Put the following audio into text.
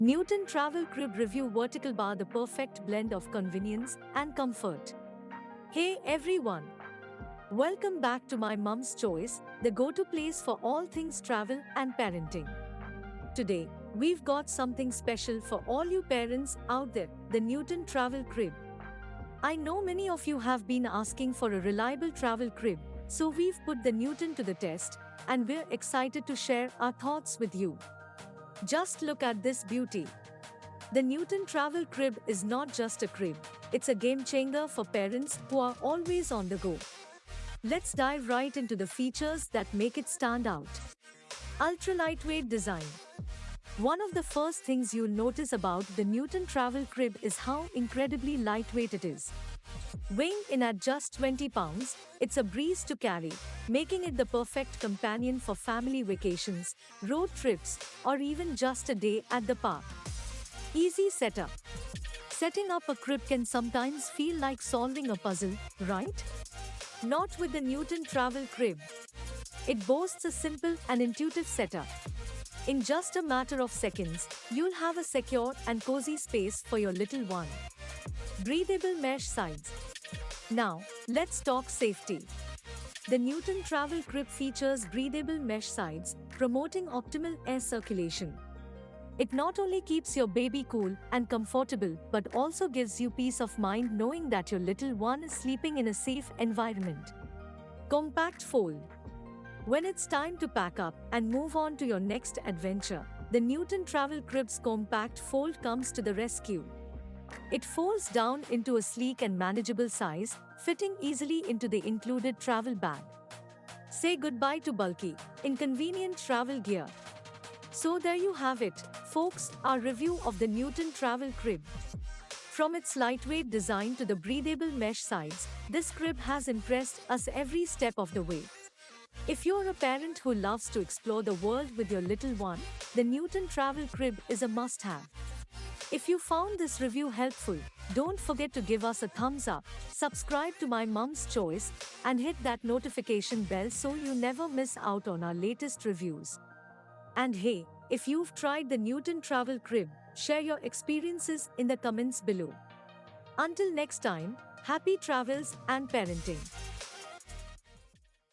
Newton Travel Crib Review Vertical Bar, the perfect blend of convenience and comfort. Hey everyone! Welcome back to my Mum's Choice, the go-to place for all things travel and parenting. Today, we've got something special for all you parents out there, the Newton Travel Crib. I know many of you have been asking for a reliable travel crib, so we've put the Newton to the test, and we're excited to share our thoughts with you. Just look at this beauty. The Newton Travel Crib is not just a crib, it's a game changer for parents who are always on the go. Let's dive right into the features that make it stand out. Ultra lightweight design. One of the first things you'll notice about the Newton Travel Crib is how incredibly lightweight it is. Weighing in at just 20 pounds, it's a breeze to carry, making it the perfect companion for family vacations, road trips, or even just a day at the park. Easy setup. Setting up a crib can sometimes feel like solving a puzzle, right? Not with the Newton Travel Crib. It boasts a simple and intuitive setup. In just a matter of seconds, you'll have a secure and cozy space for your little one. Breathable mesh sides. Now, let's talk safety. The Newton Travel Crib features breathable mesh sides, promoting optimal air circulation. It not only keeps your baby cool and comfortable, but also gives you peace of mind knowing that your little one is sleeping in a safe environment. Compact fold. When it's time to pack up and move on to your next adventure, the Newton Travel Crib's compact fold comes to the rescue. It folds down into a sleek and manageable size, fitting easily into the included travel bag. Say goodbye to bulky, inconvenient travel gear. So there you have it, folks, our review of the Newton Travel Crib. From its lightweight design to the breathable mesh sides, this crib has impressed us every step of the way. If you're a parent who loves to explore the world with your little one, the Newton Travel Crib is a must-have. If you found this review helpful, don't forget to give us a thumbs up, subscribe to my Mum's Choice, and hit that notification bell so you never miss out on our latest reviews. And hey, if you've tried the Newton Travel Crib, share your experiences in the comments below. Until next time, happy travels and parenting.